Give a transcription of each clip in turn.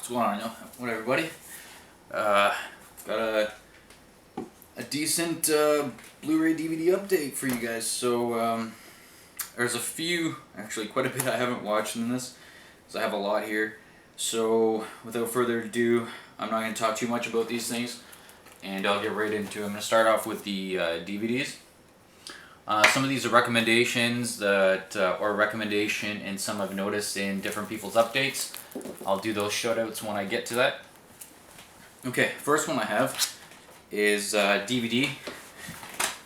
What's going on, what everybody? Got a decent Blu-ray DVD update for you guys. So there's a few, actually quite a bit I haven't watched in this, because I have a lot here. So without further ado, I'm not going to talk too much about these things, and I'll get right into it. I'm going to start off with the DVDs. Some of these are recommendations that, or recommendation, and some I've noticed in different people's updates. I'll do those shoutouts when I get to that. Okay, first one I have is DVD,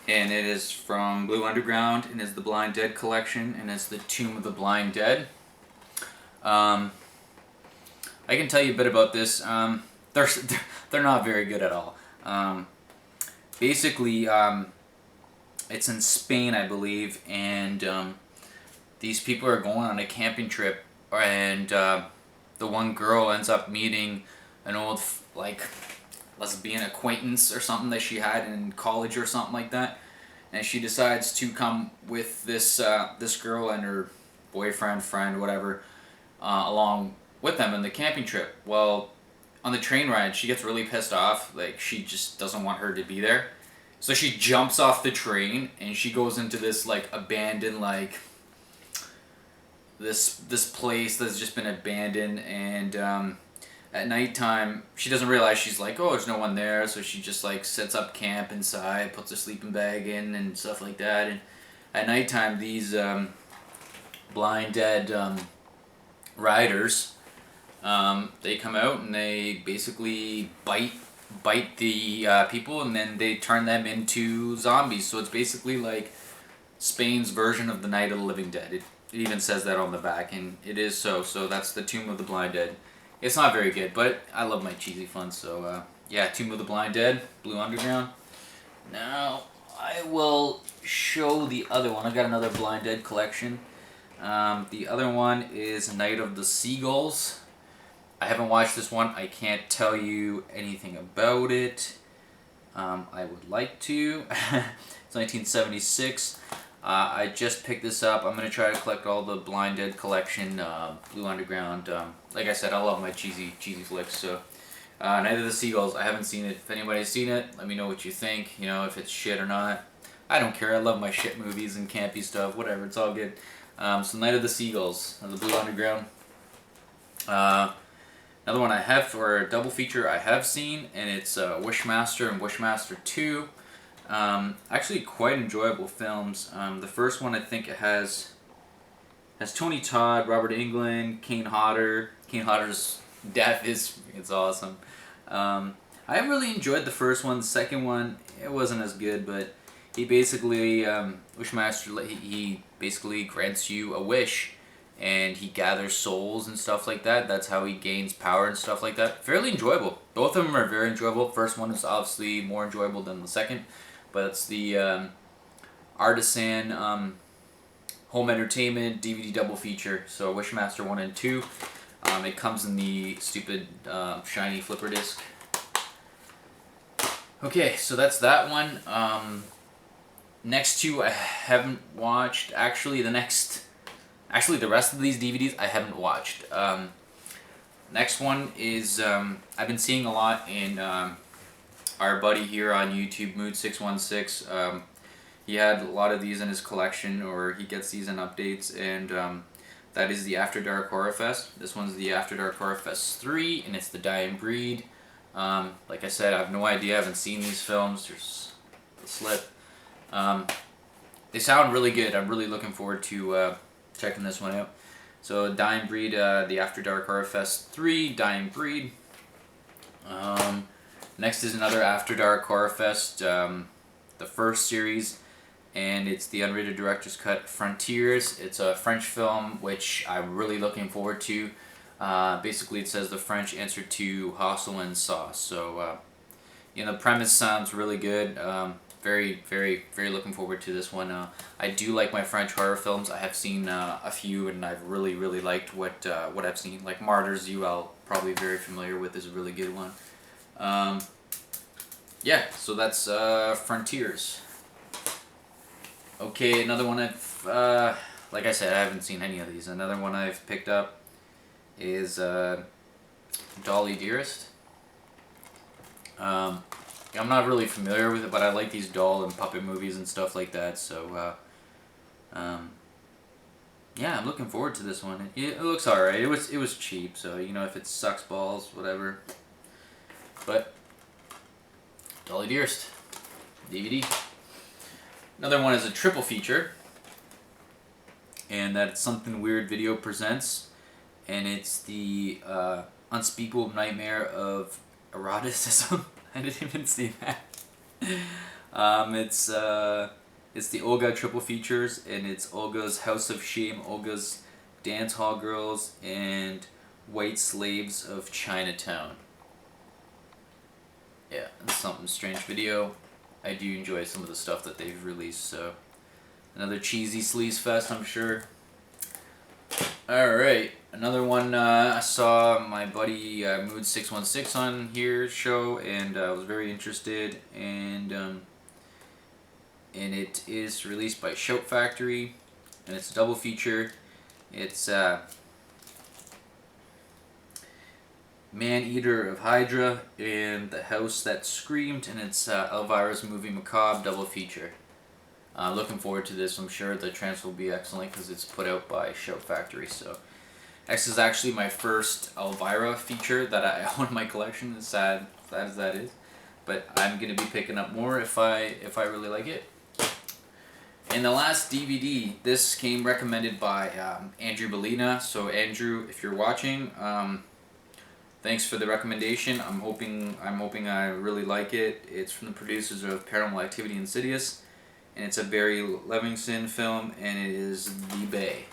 and it is from Blue Underground, and is the Blind Dead collection, and it's the Tomb of the Blind Dead. I can tell you a bit about this. They're not very good at all. Basically, it's in Spain, I believe, and these people are going on a camping trip, and the one girl ends up meeting an old, lesbian acquaintance or something that she had in college or something like that, and she decides to come with this girl and her boyfriend, friend, whatever, along with them in the camping trip. Well, on the train ride, she gets really pissed off. She just doesn't want her to be there. So she jumps off the train and she goes into this abandoned this place that's just been abandoned, and at nighttime she doesn't realize, she's like, oh, there's no one there, so she just sets up camp inside, puts her sleeping bag in and stuff like that, and at nighttime these blind dead riders, they come out and they basically bite the people, and then they turn them into zombies. So it's basically like Spain's version of the Night of the Living Dead. It even says that on the back, and it is so. So that's the Tomb of the Blind Dead. It's not very good, but I love my cheesy fun. So yeah, Tomb of the Blind Dead, Blue Underground. Now I will show the other one. I've got another Blind Dead collection. The other one is Night of the Seagulls. I haven't watched this one. I can't tell you anything about it. I would like to. It's 1976. I just picked this up. I'm going to try to collect all the Blind Dead collection, Blue Underground. Like I said, I love my cheesy flicks. So, Night of the Seagulls, I haven't seen it. If anybody's seen it, let me know what you think. If it's shit or not. I don't care. I love my shit movies and campy stuff. Whatever, it's all good. So Night of the Seagulls, the Blue Underground. Another one I have for a double feature I have seen, and it's Wishmaster and Wishmaster 2. Actually quite enjoyable films. The first one, I think it has Tony Todd, Robert Englund, Kane Hodder. Kane Hodder's death it's awesome. I really enjoyed the first one. The second one, it wasn't as good, but he basically, Wishmaster, he basically grants you a wish, and he gathers souls and stuff like that. That's how he gains power and stuff like that. Fairly enjoyable. Both of them are very enjoyable. First one is obviously more enjoyable than the second, but it's the Artisan home entertainment DVD double feature. So Wishmaster 1 and 2. It comes in the stupid shiny flipper disc. Okay, so that's that one. Next two I haven't watched. Actually, the rest of these DVDs I haven't watched. Next one is, I've been seeing a lot in our buddy here on YouTube, Mood616. He had a lot of these in his collection, or he gets these in updates, and that is the After Dark Horror Fest. This one's the After Dark Horror Fest 3, and it's the Dying Breed. Like I said, I have no idea. I haven't seen these films. There's the slip. They sound really good. I'm really looking forward to checking this one out. So Dying Breed, the After Dark Horror Fest 3, Dying Breed. Next is another After Dark Horror Fest, the first series, and it's the unrated director's cut, Frontiers. It's a French film, which I'm really looking forward to. Basically it says the French answer to Hostel and Saw. So the premise sounds really good. Very, very, very looking forward to this one. I do like my French horror films. I have seen a few, and I've really, really liked what I've seen. Like Martyrs, you all probably very familiar with, is a really good one. Yeah, so that's Frontiers. Okay, another one I've, like I said, I haven't seen any of these. Another one I've picked up is Dolly Dearest. I'm not really familiar with it, but I like these doll and puppet movies and stuff like that. So, yeah, I'm looking forward to this one. It looks alright. It was cheap, so you know, if it sucks balls, whatever. But Dolly Dearest DVD. Another one is a triple feature, and that's Something Weird Video presents, and it's the unspeakable nightmare of eroticism. I didn't even see that. It's the Olga triple features, and it's Olga's House of Shame, Olga's Dance Hall Girls, and White Slaves of Chinatown. Yeah, it's Something Strange video. I do enjoy some of the stuff that they've released, so another cheesy sleaze fest, I'm sure. Alright, another one I saw my buddy Mood616 on here show, and I was very interested, and it is released by Shout Factory, and it's a double feature. It's Man-Eater of Hydra and The House That Screamed, and it's Elvira's Movie Macabre double feature. Looking forward to this. I'm sure the transfer will be excellent because it's put out by Shout Factory. So, X is actually my first Elvira feature that I own in my collection. As sad as that is, but I'm gonna be picking up more if I really like it. And the last DVD, this came recommended by Andrew Bellina. So Andrew, if you're watching, thanks for the recommendation. I'm hoping I really like it. It's from the producers of Paranormal Activity Insidious, and it's a Barry Levinson film, and it is The Bay.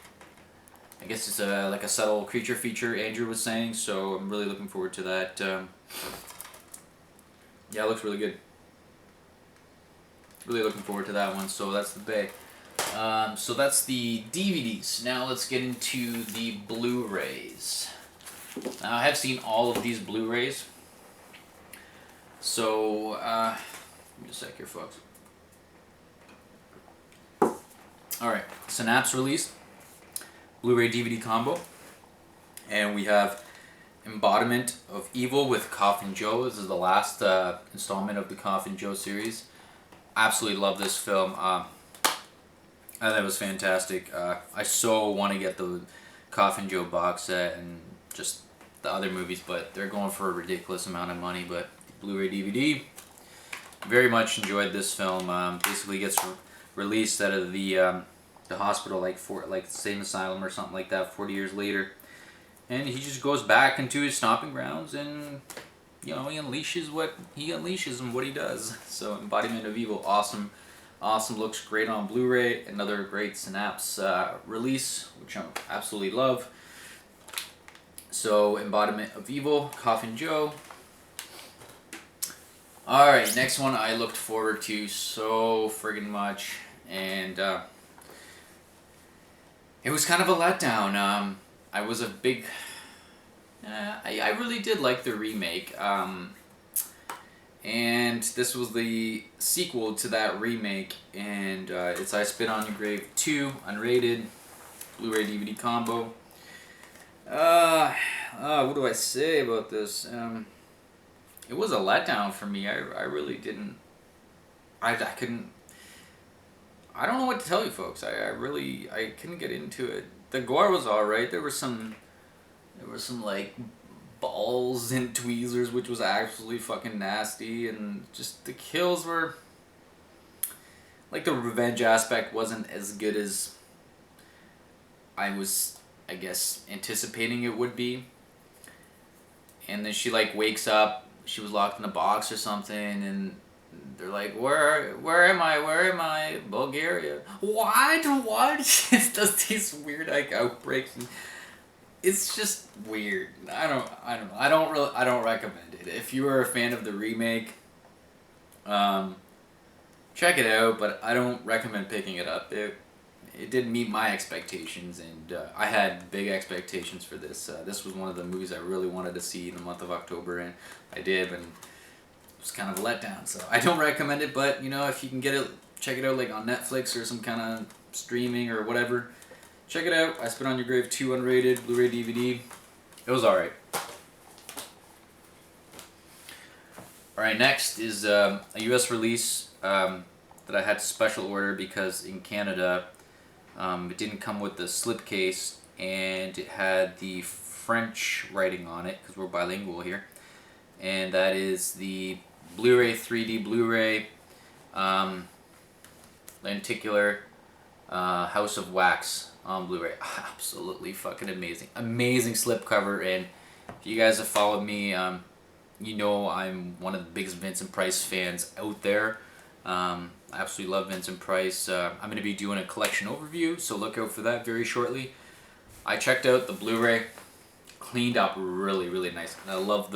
I guess it's like a subtle creature feature, Andrew was saying, so I'm really looking forward to that. Yeah, it looks really good. Really looking forward to that one, so that's The Bay. So that's the DVDs. Now let's get into the Blu-rays. Now I have seen all of these Blu-rays. So, give me a sec here, folks. Alright, Synapse released Blu-ray DVD combo, and we have Embodiment of Evil with Coffin Joe. This is the last installment of the Coffin Joe series. Absolutely love this film. I thought it was fantastic. I so want to get the Coffin Joe box set and just the other movies, but they're going for a ridiculous amount of money. But Blu-ray DVD, very much enjoyed this film. Basically gets released out of the hospital, like the same asylum or something like that, 40 years later, and he just goes back into his stomping grounds, and you know, he unleashes and what he does. So Embodiment of Evil, awesome, looks great on Blu-ray. Another great Synapse release, which I absolutely love. So Embodiment of Evil, Coffin Joe. Alright, next one I looked forward to so friggin' much, and it was kind of a letdown. I was a big... I really did like the remake, and this was the sequel to that remake, and it's I Spit on Your Grave 2, unrated, Blu-ray DVD combo. What do I say about this? It was a letdown for me. I really didn't... I couldn't... I don't know what to tell you, folks. I couldn't get into it. The gore was alright. There were some like balls and tweezers, which was absolutely fucking nasty, and just the kills were like, the revenge aspect wasn't as good as I was, I guess, anticipating it would be. And then she like wakes up, she was locked in a box or something, and they're like, where am I? Bulgaria. What? It does these weird like outbreaks. And it's just weird. I don't know. I don't recommend it. If you are a fan of the remake, check it out, but I don't recommend picking it up. It didn't meet my expectations, and I had big expectations for this. This was one of the movies I really wanted to see in the month of October, and I did, and it was kind of a letdown. So I don't recommend it, but you know, if you can get it, check it out like on Netflix or some kind of streaming or whatever. Check it out. I Spit on Your Grave 2 unrated, Blu-ray DVD. It was alright. Alright, next is a US release that I had to special order because in Canada it didn't come with the slipcase and it had the French writing on it because we're bilingual here. And that is the Blu-ray 3D Blu-ray lenticular House of Wax on Blu-ray. Absolutely fucking amazing. Amazing slipcover, and if you guys have followed me, you know I'm one of the biggest Vincent Price fans out there. I absolutely love Vincent Price. I'm going to be doing a collection overview, so look out for that very shortly. I checked out the Blu-ray, cleaned up really, really nice. And I love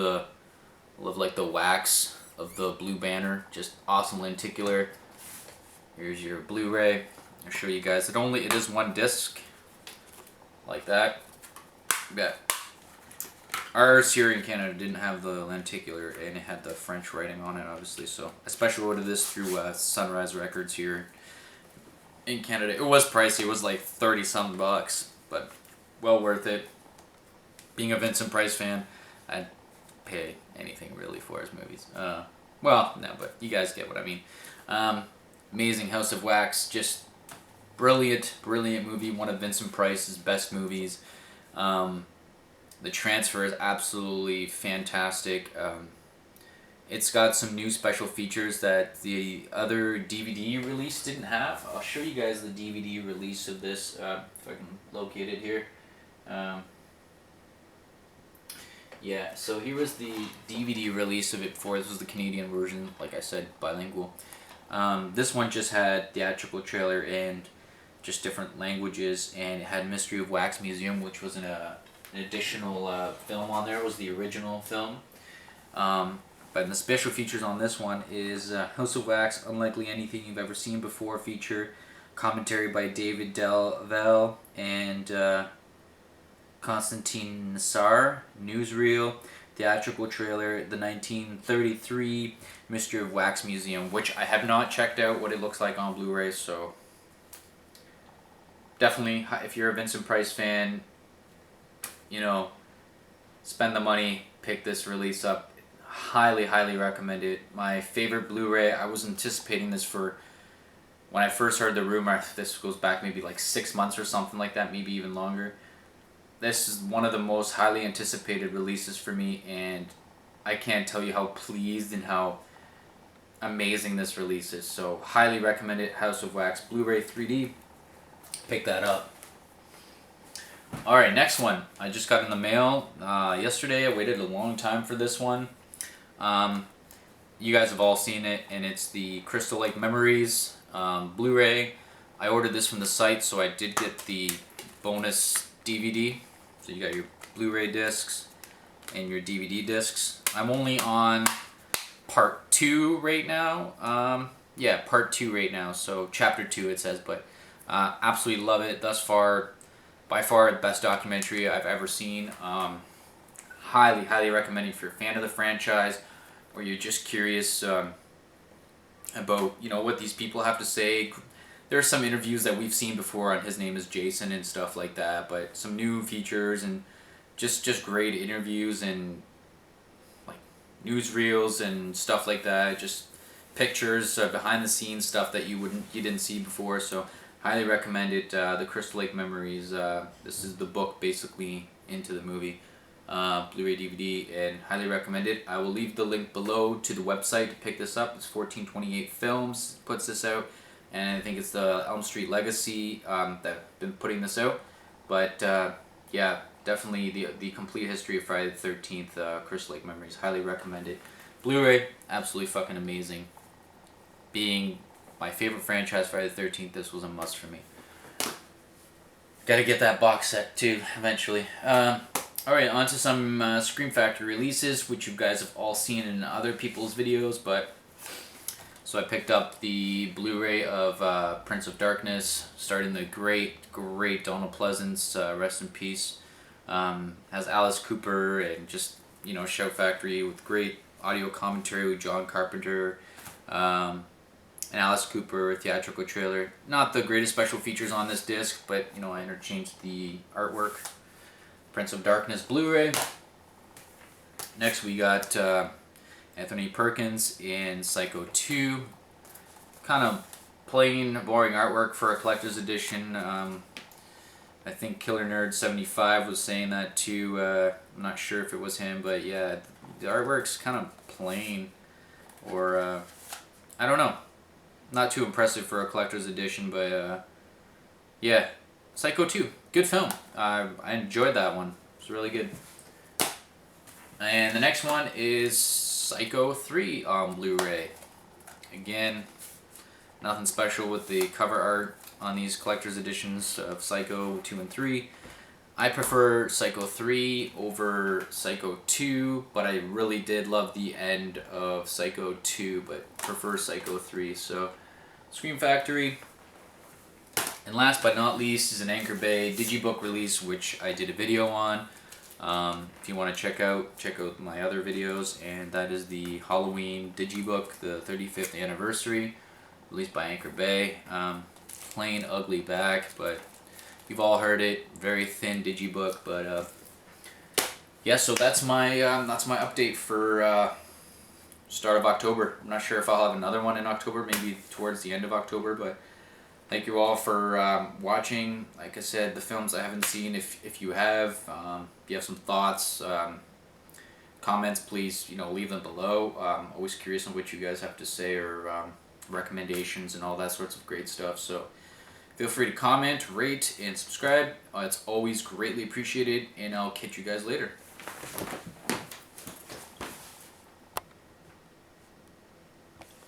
like the wax of the blue banner, just awesome lenticular. Here's your Blu-ray. I'll show you guys. It is one disc, like that. Yeah. Ours here in Canada didn't have the lenticular, and it had the French writing on it, obviously. So I special ordered this through Sunrise Records here in Canada. It was pricey. It was like 30-some bucks, but well worth it. Being a Vincent Price fan, I'd pay anything really for his movies. Well, no, but you guys get what I mean. Amazing House of Wax, just brilliant movie. One of Vincent Price's best movies. The transfer is absolutely fantastic. It's got some new special features that the other DVD release didn't have. I'll show you guys the DVD release of this if I can locate it here. Yeah, so here was the DVD release of it before. This was the Canadian version, like I said, bilingual. This one just had theatrical trailer and just different languages, and it had Mystery of Wax Museum, which was an additional film on there. It was the original film. But the special features on this one is House of Wax, Unlikely Anything You've Ever Seen Before feature, commentary by David Delvell and Constantine Nassar, newsreel, theatrical trailer, the 1933 Mystery of Wax Museum, which I have not checked out what it looks like on Blu-ray, so definitely, if you're a Vincent Price fan, you know, spend the money, pick this release up. Highly recommend it. My favorite Blu-ray. I was anticipating this for when I first heard the rumor. This goes back maybe like 6 months or something like that, maybe even longer. This is one of the most highly anticipated releases for me, and I can't tell you how pleased and how amazing this release is. So highly recommend it. House of Wax Blu-ray 3D. Pick that up. Alright, next one. I just got in the mail yesterday. I waited a long time for this one. You guys have all seen it, and it's the Crystal Lake Memories Blu-ray. I ordered this from the site, so I did get the bonus DVD. So you got your Blu-ray discs and your DVD discs. I'm only on part 2 right now. Yeah, part 2 right now. So chapter 2 it says, but absolutely love it thus far. By far the best documentary I've ever seen. Highly recommend it if you're a fan of the franchise, or you're just curious about, you know, what these people have to say. There are some interviews that we've seen before on His Name is Jason and stuff like that, but some new features and just great interviews and like newsreels and stuff like that. Just pictures, behind the scenes stuff that you didn't see before. So highly recommend it. The Crystal Lake Memories. This is the book basically into the movie. Blu-ray DVD, and highly recommend it. I will leave the link below to the website to pick this up. It's 1428 Films puts this out, and I think it's the Elm Street Legacy that been putting this out. But yeah, definitely the complete history of Friday the 13th, Crystal Lake Memories. Highly recommend it. Blu-ray, absolutely fucking amazing. Being my favorite franchise, Friday the 13th, this was a must for me. Gotta get that box set too, eventually. Alright, on to some Scream Factory releases, which you guys have all seen in other people's videos, but so I picked up the Blu-ray of Prince of Darkness, starting the great Donald Pleasance, rest in peace. Has Alice Cooper and just, you know, Shout Factory with great audio commentary with John Carpenter, and Alice Cooper theatrical trailer. Not the greatest special features on this disc, but, you know, I interchanged the artwork. Prince of Darkness Blu-ray. Next we got Anthony Perkins in Psycho 2. Kind of plain, boring artwork for a collector's edition. I think Killer Nerd 75 was saying that too. I'm not sure if it was him, but yeah, the artwork's kind of plain, or I don't know. Not too impressive for a collector's edition, but yeah, Psycho 2, good film. I enjoyed that one. It's really good. And the next one is Psycho 3 on Blu-ray. Again, nothing special with the cover art on these collector's editions of Psycho 2 and 3. I prefer Psycho 3 over Psycho 2, but I really did love the end of Psycho 2, but prefer Psycho 3. So, Scream Factory. And last but not least is an Anchor Bay Digibook release, which I did a video on. If you want to check out my other videos, and that is the Halloween Digibook, the 35th anniversary, released by Anchor Bay. Plain ugly back, but you've all heard it. Very thin digibook, but yeah. So that's my update for start of October. I'm not sure if I'll have another one in October, maybe towards the end of October. But thank you all for watching. Like I said, the films I haven't seen. If you have, if you have some thoughts, comments, please leave them below. I'm always curious on what you guys have to say, or recommendations and all that sorts of great stuff. So feel free to comment, rate, and subscribe. It's always greatly appreciated, and I'll catch you guys later.